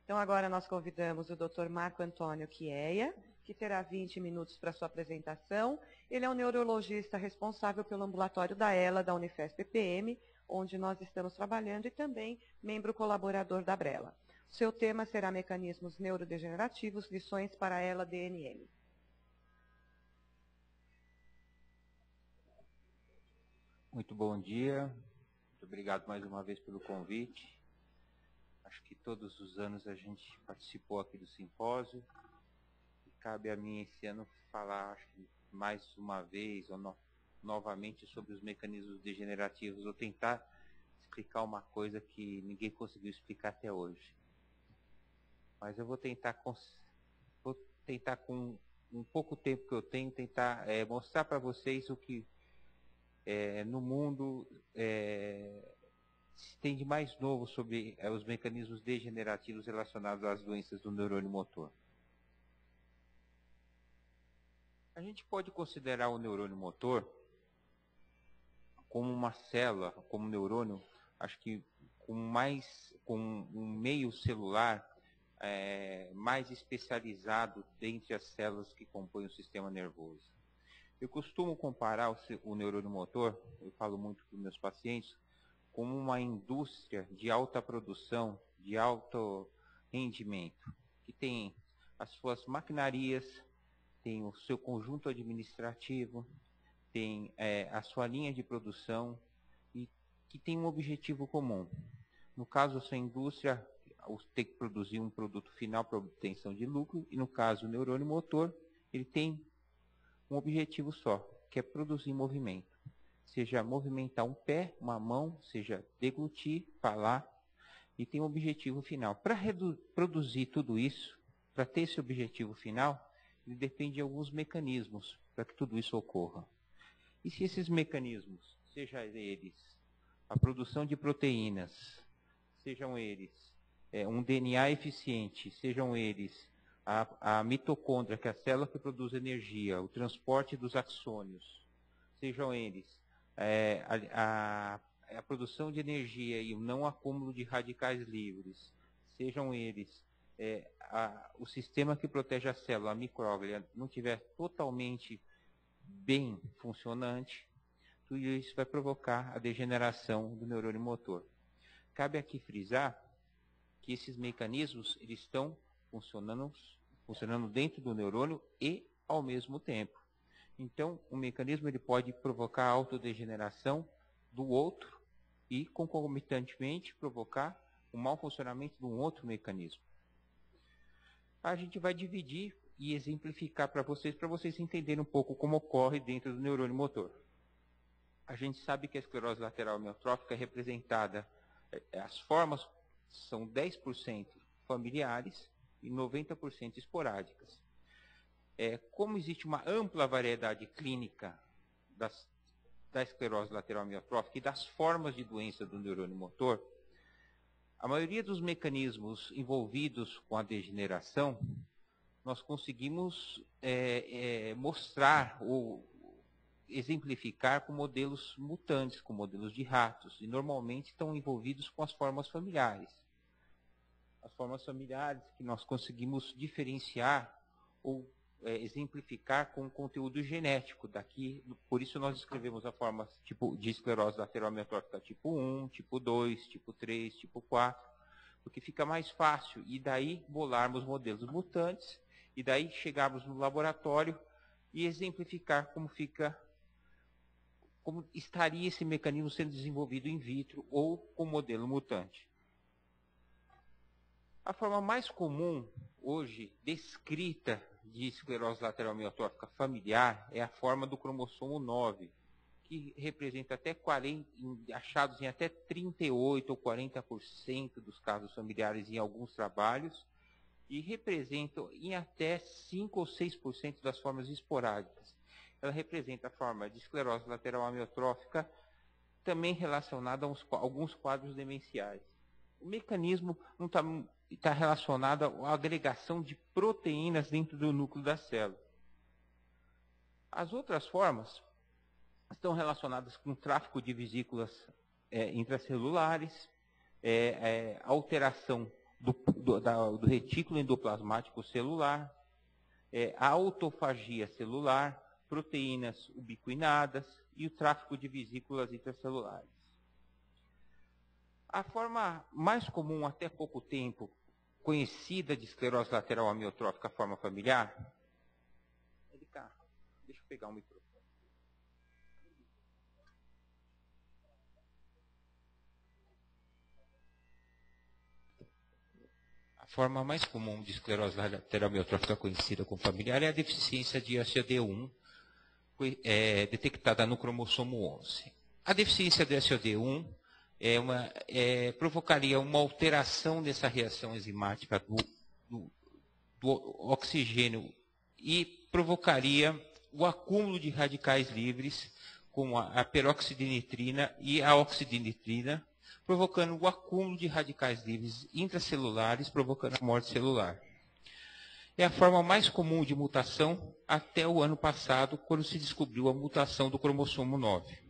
Então, agora nós convidamos o Dr. Marco Antônio Chiea, que terá 20 minutos para sua apresentação. Ele é um neurologista responsável pelo ambulatório da ELA, da Unifesp-PM, onde nós estamos trabalhando, e também membro colaborador da BRELA. Seu tema será Mecanismos Neurodegenerativos, lições para a ELA-DNM. Muito bom dia, muito obrigado mais uma vez pelo convite. Acho que todos os anos a gente participou aqui do simpósio. E cabe a mim esse ano falar, acho que mais uma vez, ou novamente, sobre os mecanismos degenerativos. Vou tentar explicar uma coisa que ninguém conseguiu explicar até hoje. Mas eu vou tentar com um pouco tempo que eu tenho, tentar mostrar para vocês o que no mundo se tem de mais novo sobre os mecanismos degenerativos relacionados às doenças do neurônio motor. A gente pode considerar o neurônio motor como uma célula, como um neurônio, acho que com um meio celular mais especializado dentre as células que compõem o sistema nervoso. Eu costumo comparar o neurônio motor, eu falo muito para os meus pacientes, como uma indústria de alta produção, de alto rendimento, que tem as suas maquinarias, tem o seu conjunto administrativo, tem a sua linha de produção e que tem um objetivo comum. No caso, essa indústria tem que produzir um produto final para obtenção de lucro, e no caso, o neurônio motor, ele tem um objetivo só, que é produzir movimento. Seja movimentar um pé, uma mão, seja deglutir, falar, e tem um objetivo final. Para produzir tudo isso, para ter esse objetivo final, ele depende de alguns mecanismos para que tudo isso ocorra. E se esses mecanismos, sejam eles a produção de proteínas, sejam eles um DNA eficiente, sejam eles a mitocôndria, que é a célula que produz energia, o transporte dos axônios, sejam eles a produção de energia e o não acúmulo de radicais livres, sejam eles o sistema que protege a célula, a micróglia, não estiver totalmente bem funcionante, tudo isso vai provocar a degeneração do neurônio motor. Cabe aqui frisar que esses mecanismos eles estão funcionando dentro do neurônio e ao mesmo tempo. Então, o mecanismo ele pode provocar a autodegeneração do outro e, concomitantemente, provocar o mau funcionamento de um outro mecanismo. A gente vai dividir e exemplificar para vocês entenderem um pouco como ocorre dentro do neurônio motor. A gente sabe que a esclerose lateral amiotrófica é representada, as formas são 10% familiares e 90% esporádicas. Como existe uma ampla variedade clínica da esclerose lateral amiotrófica e das formas de doença do neurônio motor, a maioria dos mecanismos envolvidos com a degeneração, nós conseguimos mostrar ou exemplificar com modelos mutantes, com modelos de ratos, e normalmente estão envolvidos com as formas familiares. As formas familiares que nós conseguimos diferenciar ou exemplificar com o conteúdo genético daqui, por isso nós escrevemos a forma tipo, de esclerose lateral amiotrófica tipo 1, tipo 2, tipo 3, tipo 4, porque fica mais fácil, e daí bolarmos modelos mutantes, e daí chegarmos no laboratório e exemplificar como estaria esse mecanismo sendo desenvolvido in vitro ou com modelo mutante. A forma mais comum hoje descrita de esclerose lateral amiotrófica familiar é a forma do cromossomo 9, que representa até 40, achados em até 38 ou 40% dos casos familiares em alguns trabalhos, e representam em até 5 ou 6% das formas esporádicas. Ela representa a forma de esclerose lateral amiotrófica, também relacionada a alguns quadros demenciais. O mecanismo não está relacionado à agregação de proteínas dentro do núcleo da célula. As outras formas estão relacionadas com tráfico de vesículas intracelulares, alteração do retículo endoplasmático celular, a autofagia celular, proteínas ubiquinadas e o tráfego de vesículas intracelulares. A forma mais comum, até pouco tempo, conhecida de esclerose lateral amiotrófica, a forma familiar, é de cá. Deixa eu pegar o microfone. A forma mais comum de esclerose lateral amiotrófica conhecida como familiar é a deficiência de SOD1, detectada no cromossomo 11. A deficiência de SOD1 provocaria uma alteração dessa reação enzimática do oxigênio e provocaria o acúmulo de radicais livres, como a peroxidinitrina e a oxidinitrina, provocando o acúmulo de radicais livres intracelulares, provocando a morte celular. É a forma mais comum de mutação até o ano passado, quando se descobriu a mutação do cromossomo 9.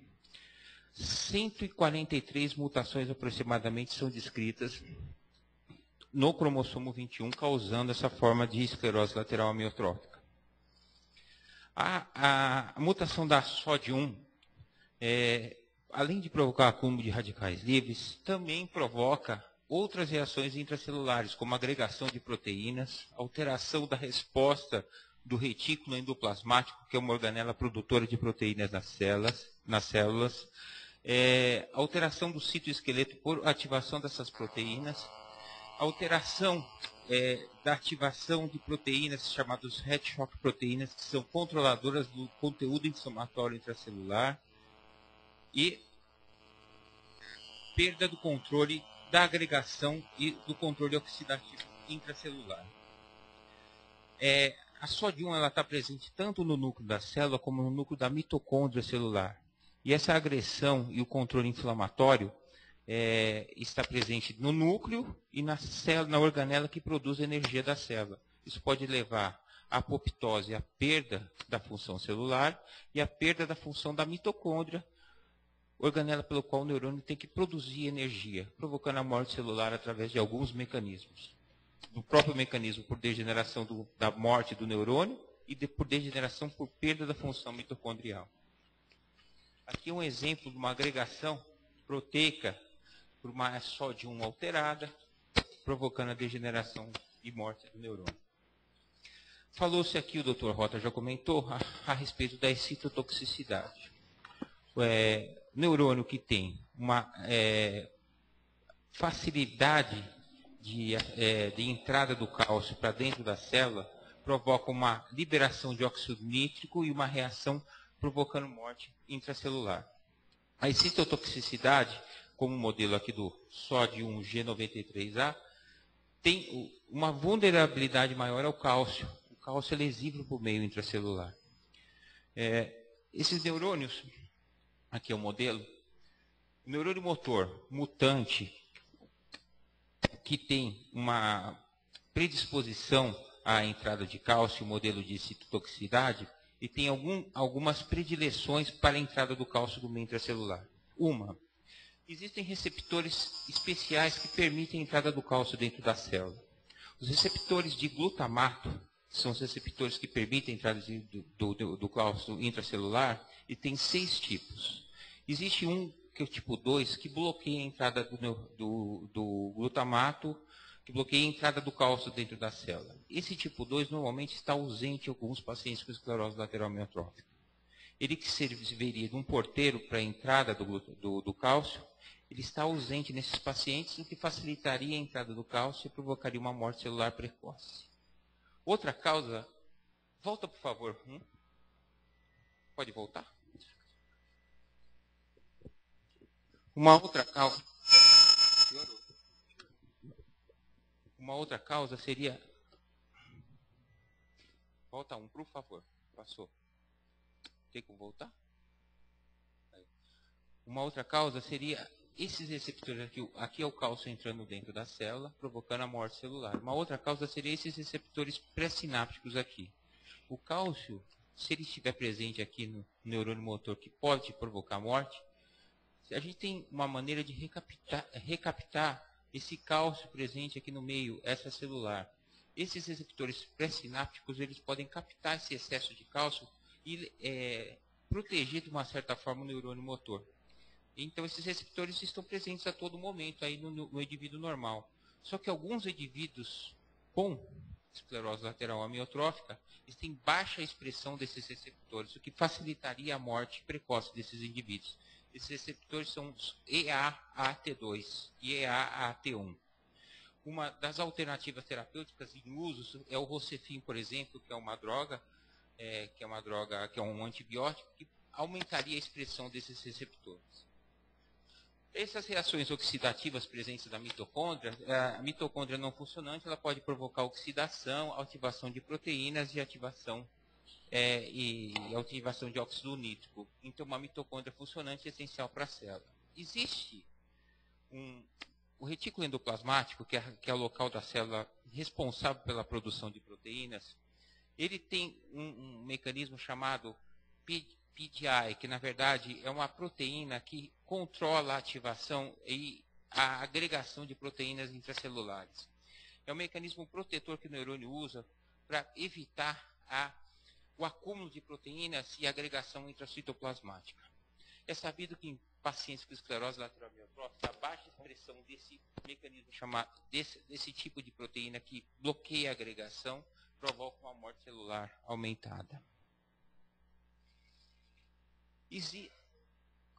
143 mutações aproximadamente são descritas no cromossomo 21, causando essa forma de esclerose lateral amiotrófica. A mutação da SOD1, além de provocar acúmulo de radicais livres, também provoca outras reações intracelulares, como agregação de proteínas, alteração da resposta do retículo endoplasmático, que é uma organela produtora de proteínas nas células, alteração do citoesqueleto por ativação dessas proteínas, alteração da ativação de proteínas chamadas head shock proteínas, que são controladoras do conteúdo inflamatório intracelular, e perda do controle da agregação e do controle oxidativo intracelular. A SOD1 está presente tanto no núcleo da célula como no núcleo da mitocôndria celular. E essa agressão e o controle inflamatório está presente no núcleo e na organela que produz a energia da célula. Isso pode levar à apoptose, à perda da função celular e à perda da função da mitocôndria, organela pelo qual o neurônio tem que produzir energia, provocando a morte celular através de alguns mecanismos. Do próprio mecanismo por degeneração da morte do neurônio e por degeneração por perda da função mitocondrial. Aqui é um exemplo de uma agregação proteica por uma SOD1 alterada, provocando a degeneração e morte do neurônio. Falou-se aqui, o Dr. Rota já comentou, a respeito da excitotoxicidade. Neurônio que tem uma facilidade de entrada do cálcio para dentro da célula provoca uma liberação de óxido nítrico e uma reação provocando morte intracelular. A excitotoxicidade, como o modelo aqui do SOD1 G93A, tem uma vulnerabilidade maior ao cálcio. O cálcio é lesível para o meio intracelular. Esses neurônios, aqui é o modelo, o neurônio motor mutante, que tem uma predisposição à entrada de cálcio, o modelo de citotoxicidade, e tem algumas predileções para a entrada do cálcio do meio intracelular. Existem receptores especiais que permitem a entrada do cálcio dentro da célula. Os receptores de glutamato são os receptores que permitem a entrada do cálcio intracelular, e tem 6 tipos. Existe um, que é o tipo 2, que bloqueia a entrada do glutamato, que bloqueia a entrada do cálcio dentro da célula. Esse tipo 2 normalmente está ausente em alguns pacientes com esclerose lateral amiotrófica. Ele que serviria de um porteiro para a entrada do cálcio, ele está ausente nesses pacientes, o que facilitaria a entrada do cálcio e provocaria uma morte celular precoce. Outra causa, volta por favor, pode voltar? Uma outra causa seria... Volta por favor. Passou. Tem como voltar? Uma outra causa seria esses receptores aqui. Aqui é o cálcio entrando dentro da célula, provocando a morte celular. Uma outra causa seria esses receptores pré-sinápticos aqui. O cálcio, se ele estiver presente aqui no neurônio motor, que pode provocar morte, a gente tem uma maneira de recaptar esse cálcio presente aqui no meio extracelular. Esses receptores pré-sinápticos, eles podem captar esse excesso de cálcio e proteger de uma certa forma o neurônio motor. Então, esses receptores estão presentes a todo momento aí no indivíduo normal. Só que alguns indivíduos com esclerose lateral amiotrófica, eles têm baixa expressão desses receptores, o que facilitaria a morte precoce desses indivíduos. Esses receptores são os EAAT2 e EAAT1. Uma das alternativas terapêuticas em uso é o Rocefin, por exemplo, que é uma droga, que é um antibiótico, que aumentaria a expressão desses receptores. Essas reações oxidativas presentes na mitocôndria, a mitocôndria não funcionante, ela pode provocar oxidação, ativação de proteínas e ativação de óxido nítrico. Então, uma mitocôndria funcionante é essencial para a célula. Existe o retículo endoplasmático, que é o local da célula responsável pela produção de proteínas. Ele tem um mecanismo chamado PDI, que na verdade é uma proteína que controla a ativação e a agregação de proteínas intracelulares. É um mecanismo protetor que o neurônio usa para evitar o acúmulo de proteínas e agregação intracitoplasmática. É sabido que em pacientes com esclerose lateral amiotrófica, a baixa expressão desse mecanismo desse tipo de proteína que bloqueia a agregação provoca uma morte celular aumentada.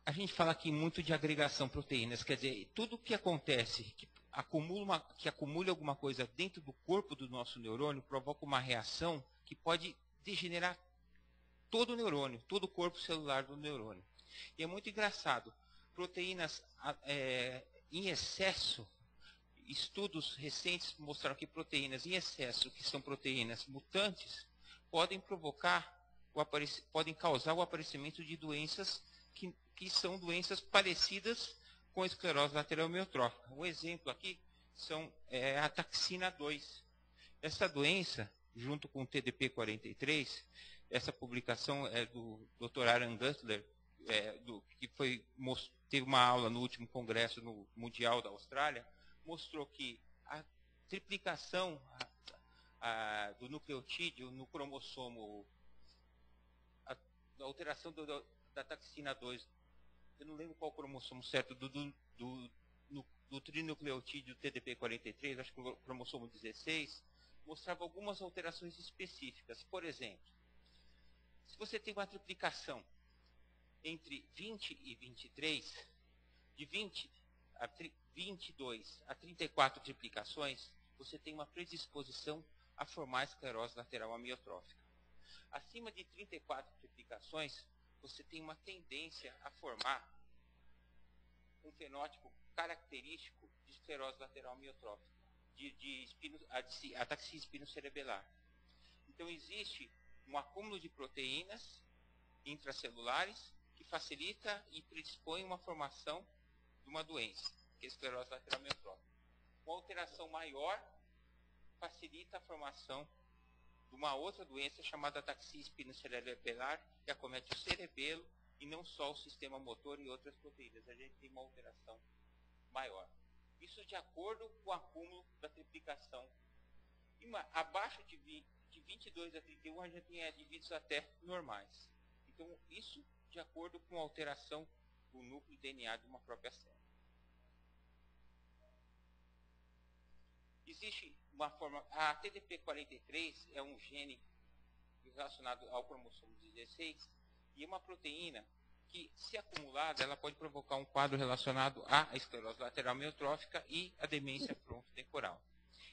A gente fala aqui muito de agregação proteínas, quer dizer, tudo que acontece, que acumula alguma coisa dentro do corpo do nosso neurônio, provoca uma reação que pode degenerar todo o neurônio, todo o corpo celular do neurônio. E é muito engraçado, proteínas em excesso, estudos recentes mostraram que proteínas em excesso, que são proteínas mutantes, podem causar o aparecimento de doenças que são doenças parecidas com a esclerose lateral amiotrófica. Um exemplo aqui são a ataxina 2. Essa doença, junto com o TDP-43, essa publicação é do Dr. Aaron Gutler, que teve uma aula no último congresso mundial da Austrália, mostrou que a triplicação do nucleotídeo no cromossomo, a alteração da taxina 2, eu não lembro qual cromossomo certo, do trinucleotídeo TDP-43, acho que o cromossomo 16, mostrava algumas alterações específicas. Por exemplo, se você tem uma triplicação entre 20 e 23, de 22 a 34 triplicações, você tem uma predisposição a formar esclerose lateral amiotrófica. Acima de 34 triplicações, você tem uma tendência a formar um fenótipo característico de esclerose lateral amiotrófica, de ataxia espinocerebelar. Então, existe um acúmulo de proteínas intracelulares que facilita e predispõe uma formação de uma doença, que é a esclerose lateral amiotrófica. Uma alteração maior facilita a formação de uma outra doença chamada ataxia espinocerebelar, que acomete o cerebelo e não só o sistema motor e outras proteínas. A gente tem uma alteração maior. Isso de acordo com o acúmulo da triplicação. Abaixo de 22 a 31, a gente tem indivíduos até normais. Então, isso de acordo com a alteração do núcleo DNA de uma própria célula. Existe uma forma... A TDP-43 é um gene relacionado ao cromossomo 16 e é uma proteína que, se acumulada, ela pode provocar um quadro relacionado à esclerose lateral amiotrófica e à demência frontotemporal.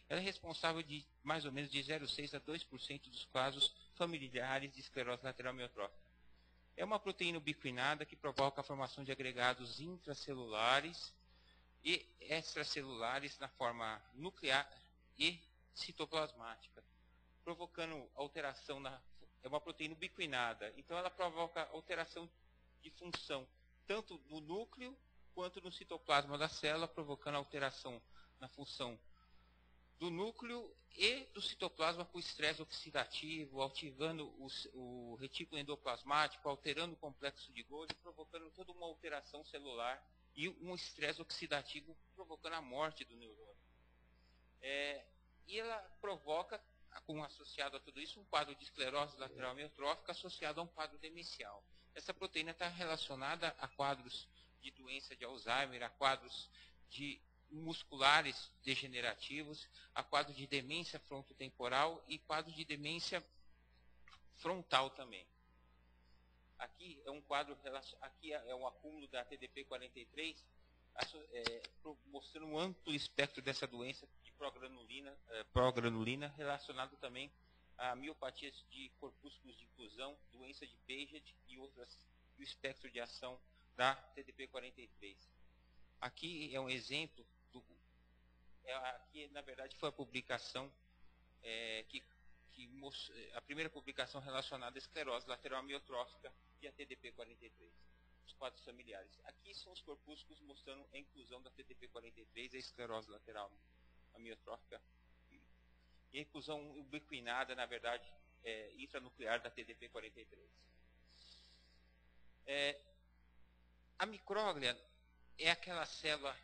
Ela é responsável de mais ou menos de 0,6% a 2% dos casos familiares de esclerose lateral amiotrófica. É uma proteína ubiquinada que provoca a formação de agregados intracelulares e extracelulares na forma nuclear e citoplasmática, provocando alteração é uma proteína ubiquinada, então ela provoca alteração de função, tanto no núcleo quanto no citoplasma da célula, provocando alteração na função do núcleo e do citoplasma com estresse oxidativo, ativando o retículo endoplasmático, alterando o complexo de Golgi, provocando toda uma alteração celular e um estresse oxidativo provocando a morte do neurônio. E ela provoca, associado a tudo isso, um quadro de esclerose lateral amiotrófica associado a um quadro demencial. Essa proteína está relacionada a quadros de doença de Alzheimer, a quadros de musculares degenerativos, a quadros de demência frontotemporal e quadros de demência frontal também. Aqui é um quadro, aqui é um acúmulo da TDP-43, mostrando um amplo espectro dessa doença de progranulina relacionado também a miopatias de corpúsculos de inclusão, doença de Paget e outras, e o espectro de ação da TDP-43. Aqui é um exemplo, aqui na verdade foi a publicação a primeira publicação relacionada à esclerose lateral amiotrófica e a TDP-43, os quadros familiares. Aqui são os corpúsculos mostrando a inclusão da TDP-43 e a esclerose lateral amiotrófica e a inclusão ubiquinada, na verdade, intranuclear da TDP-43. A micróglia é aquela célula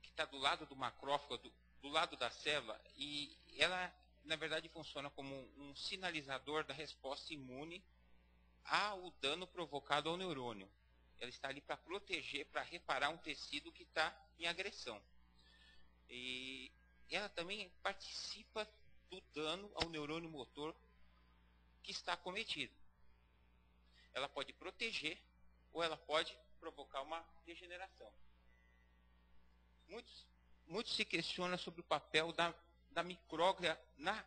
que está do lado do macrófago, do lado da célula, e ela, na verdade, funciona como um sinalizador da resposta imune ao dano provocado ao neurônio. Ela está ali para proteger, para reparar um tecido que está em agressão. E ela também participa do dano ao neurônio motor que está cometido. Ela pode proteger ou ela pode provocar uma degeneração. Muitos se questionam sobre o papel da micróglia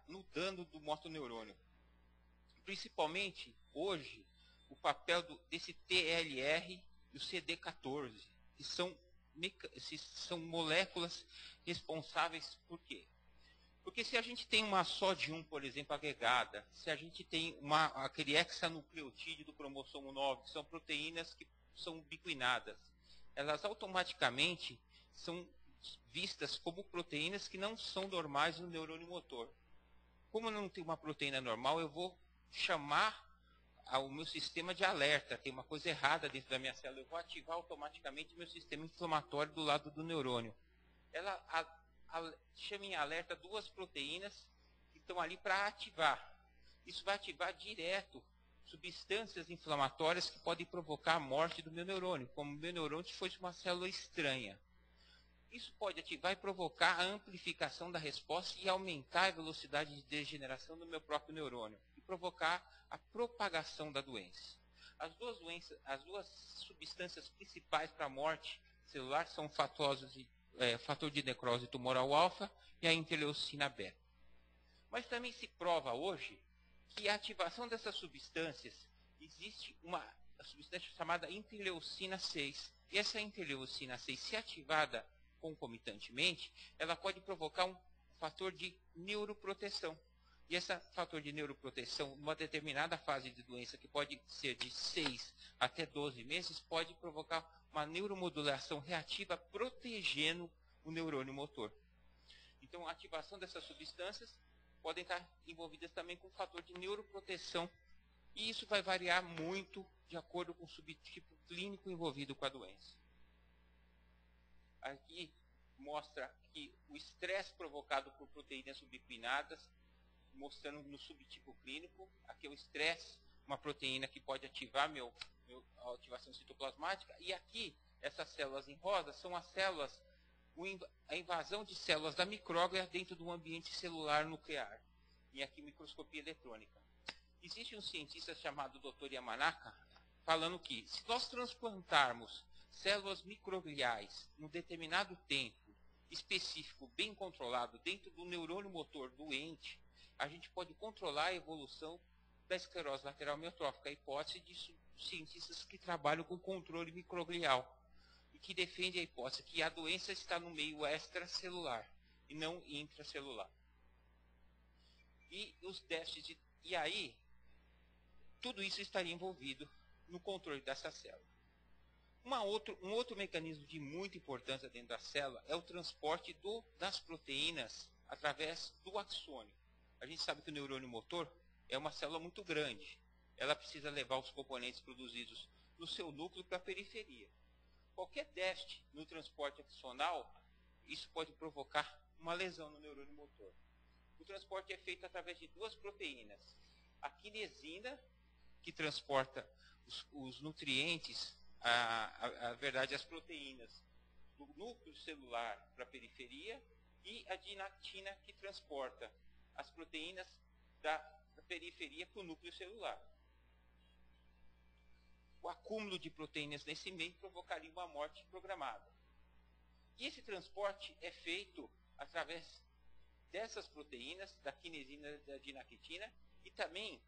no dano do motoneurônio. Principalmente, hoje, o papel desse TLR e o CD14, que são moléculas responsáveis por quê? Porque se a gente tem uma SOD1, por exemplo, agregada, se a gente tem aquele hexanucleotídeo do cromossomo 9, que são proteínas que são ubiquinadas, elas automaticamente são vistas como proteínas que não são normais no neurônio motor. Como eu não tenho uma proteína normal, eu vou chamar ao meu sistema de alerta. Tem uma coisa errada dentro da minha célula. Eu vou ativar automaticamente o meu sistema inflamatório do lado do neurônio. Ela chama em alerta duas proteínas que estão ali para ativar. Isso vai ativar direto substâncias inflamatórias que podem provocar a morte do meu neurônio, como o meu neurônio se fosse uma célula estranha. Isso pode ativar e provocar a amplificação da resposta e aumentar a velocidade de degeneração do meu próprio neurônio e provocar a propagação da doença. As duas substâncias principais para a morte celular são o fator de necrose tumoral alfa e a interleucina beta. Mas também se prova hoje que a ativação dessas substâncias, existe uma substância chamada interleucina 6. E essa interleucina 6, se ativada concomitantemente, ela pode provocar um fator de neuroproteção. E esse fator de neuroproteção, numa determinada fase de doença, que pode ser de 6 até 12 meses, pode provocar uma neuromodulação reativa protegendo o neurônio motor. Então, a ativação dessas substâncias podem estar envolvidas também com o fator de neuroproteção. E isso vai variar muito de acordo com o subtipo clínico envolvido com a doença. Aqui mostra que o estresse provocado por proteínas ubiquinadas, mostrando no subtipo clínico, aqui é o estresse, uma proteína que pode ativar a ativação citoplasmática, e aqui, essas células em rosa são as células, a invasão de células da micróglia dentro do ambiente celular nuclear, e aqui microscopia eletrônica. Existe um cientista chamado Dr. Yamanaka, falando que se nós transplantarmos células microgliais num determinado tempo específico, bem controlado, dentro do neurônio motor doente, a gente pode controlar a evolução da esclerose lateral amiotrófica, a hipótese de cientistas que trabalham com controle microglial e que defendem a hipótese que a doença está no meio extracelular e não intracelular. E os déficits, e aí, tudo isso estaria envolvido no controle dessa célula. Um outro mecanismo de muita importância dentro da célula é o transporte das proteínas através do axônio. A gente sabe que o neurônio motor é uma célula muito grande. Ela precisa levar os componentes produzidos no seu núcleo para a periferia. qualquer déficit no transporte axonal, isso pode provocar uma lesão no neurônio motor. O transporte é feito através de duas proteínas. A quinesina, que transporta os nutrientes, as proteínas do núcleo celular para a periferia, e a dinactina, que transporta as proteínas da periferia para o núcleo celular. O acúmulo de proteínas nesse meio provocaria uma morte programada. E esse transporte é feito através dessas proteínas, da quinesina e da dinactina, e também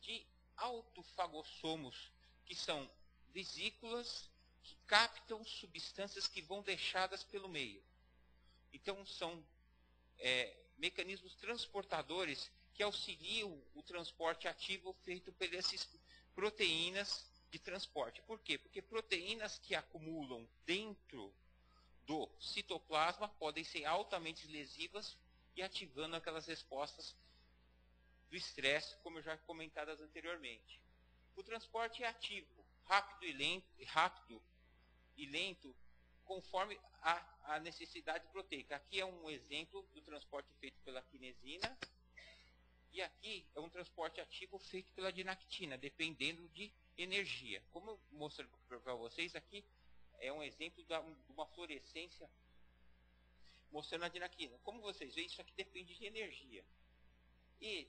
de autofagossomos, que são vesículas que captam substâncias que vão deixadas pelo meio. Então, são mecanismos transportadores que auxiliam o transporte ativo feito por essas proteínas de transporte. Por quê? Porque proteínas que acumulam dentro do citoplasma podem ser altamente lesivas e ativando aquelas respostas do estresse, como eu já comentadas anteriormente. O transporte é ativo, rápido e lento, conforme a necessidade proteica. Aqui é um exemplo do transporte feito pela quinesina, e aqui é um transporte ativo feito pela dinactina, dependendo de energia. Como eu mostrei para vocês, aqui é um exemplo de uma fluorescência mostrando a dinactina. Como vocês veem, isso aqui depende de energia. E,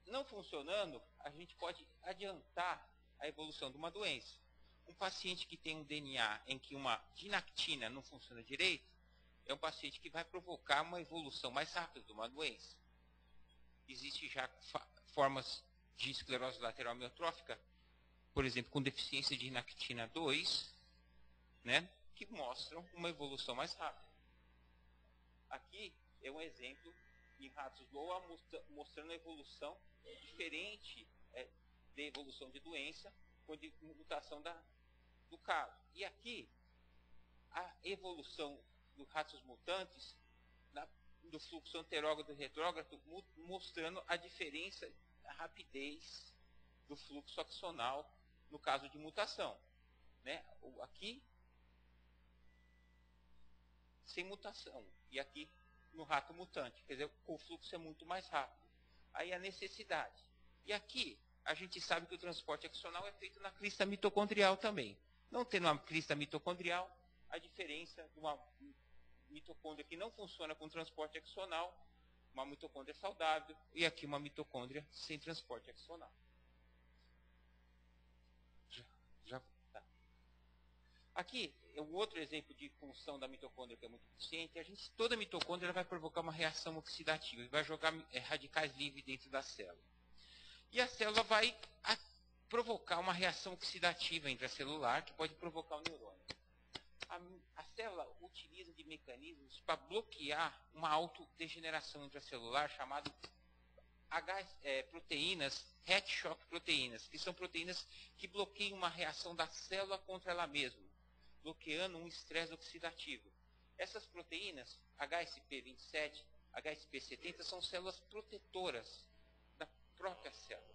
não funcionando, a gente pode adiantar a evolução de uma doença. Um paciente que tem um DNA em que uma dinactina não funciona direito, é um paciente que vai provocar uma evolução mais rápida de uma doença. Existem já formas de esclerose lateral amiotrófica, por exemplo, com deficiência de dinactina 2, né, que mostram uma evolução mais rápida. Aqui é um exemplo em ratos LOA mostrando a evolução diferente de evolução de doença com mutação do caso. E aqui, a evolução dos ratos mutantes do fluxo anterógrado e retrógrado, mostrando a diferença, a rapidez do fluxo axonal no caso de mutação. Né? Aqui, sem mutação. E aqui, no rato mutante. Quer dizer, o fluxo é muito mais rápido. Aí a necessidade. E aqui, a gente sabe que o transporte axonal é feito na crista mitocondrial também. Não tendo uma crista mitocondrial, a diferença de uma mitocôndria que não funciona com transporte axonal, uma mitocôndria saudável, e aqui uma mitocôndria sem transporte axonal. Tá. Aqui é um outro exemplo de função da mitocôndria que é muito eficiente. Toda mitocôndria vai provocar uma reação oxidativa e vai jogar radicais livres dentro da célula. E a célula vai provocar uma reação oxidativa intracelular que pode provocar o neurônio. A célula utiliza de mecanismos para bloquear uma autodegeneração intracelular chamada proteínas, head shock proteínas, que são proteínas que bloqueiam uma reação da célula contra ela mesma, bloqueando um estresse oxidativo. Essas proteínas, HSP27, HSP70, são células protetoras da própria célula.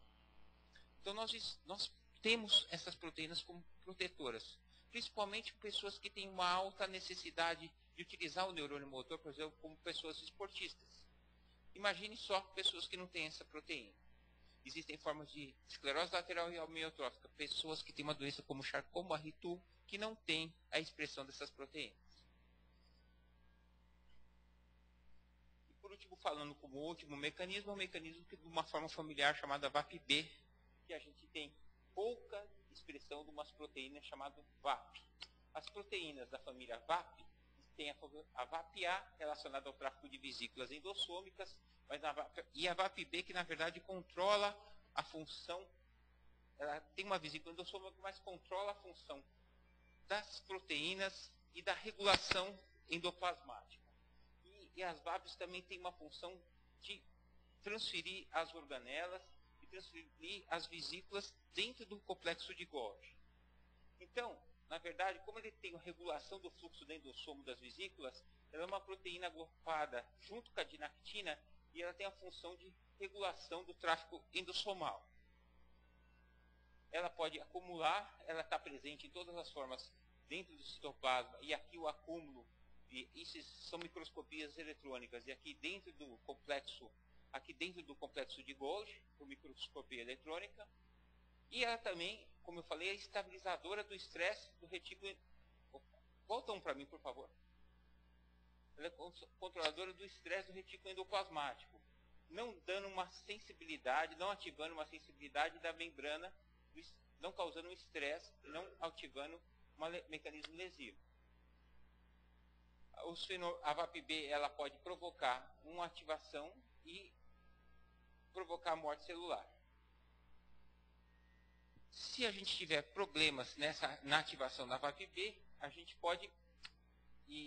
Então nós temos essas proteínas como protetoras, principalmente pessoas que têm uma alta necessidade de utilizar o neurônio motor, por exemplo, como pessoas esportistas. Imagine só pessoas que não têm essa proteína. Existem formas de esclerose lateral e amiotrófica, pessoas que têm uma doença como Charcot-Marie-Tooth, que não têm a expressão dessas proteínas. E por último, falando como último mecanismo, é um mecanismo de uma forma familiar chamada VAP-B, que a gente tem pouca expressão de umas proteínas chamadas VAP. As proteínas da família VAP tem a VAP-A relacionada ao tráfego de vesículas endossômicas, e a VAP-B que na verdade controla a função, ela tem uma vesícula endossômica, mas controla a função das proteínas e da regulação endoplasmática. E as VAPs também têm uma função de transferir as organelas e transferir as vesículas dentro do complexo de Golgi. Então, na verdade, como ele tem a regulação do fluxo do endossomo das vesículas, ela é uma proteína agrupada junto com a dinactina e ela tem a função de regulação do tráfego endossomal. Ela pode acumular, ela está presente em todas as formas dentro do citoplasma, e aqui o acúmulo, e isso são microscopias eletrônicas, e aqui dentro do complexo de Golgi, por microscopia eletrônica, e ela também, como eu falei, é estabilizadora do estresse do retículo. Volta um para mim, por favor. Ela é controladora do estresse do retículo endoplasmático, não dando uma sensibilidade, não ativando uma sensibilidade da membrana, não causando um estresse, não ativando um mecanismo lesivo. A VAP-B ela pode provocar uma ativação e provocar morte celular. Se a gente tiver problemas na ativação da VAP-B, a gente pode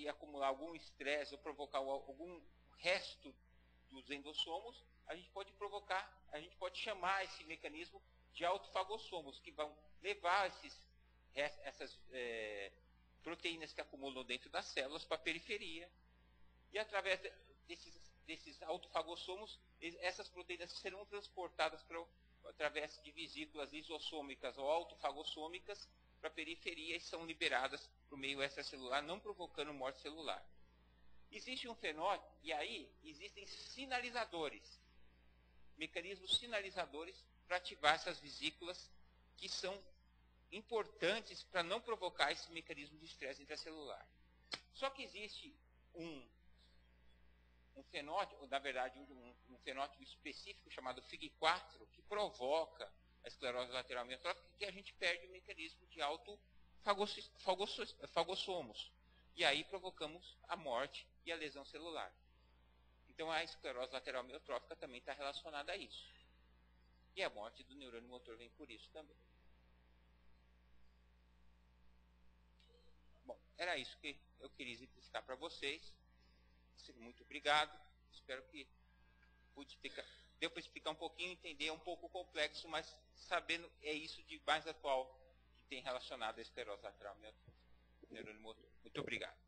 acumular algum estresse ou provocar algum resto dos endossomos, a gente pode chamar esse mecanismo de autofagossomos, que vão levar essas proteínas que acumulam dentro das células para a periferia, e através desses autofagossomos, essas proteínas serão transportadas através de vesículas lisossômicas ou autofagossômicas para a periferia e são liberadas para o meio extracelular, não provocando morte celular. Existe um fenótipo, e aí existem sinalizadores, mecanismos sinalizadores para ativar essas vesículas que são importantes para não provocar esse mecanismo de estresse intracelular. Só que existe um fenótipo, na verdade, um fenótipo específico chamado FIG4, que provoca a esclerose lateral amiotrófica, que a gente perde o mecanismo de autofagossomos. E aí provocamos a morte e a lesão celular. Então a esclerose lateral amiotrófica também está relacionada a isso. E a morte do neurônio motor vem por isso também. Bom, era isso que eu queria explicar para vocês. Muito obrigado. Espero que deu para explicar um pouquinho, entender, é um pouco complexo, mas sabendo é isso de mais atual que tem relacionado a esclerose lateral amiotrófica, neurônio motor. Muito obrigado.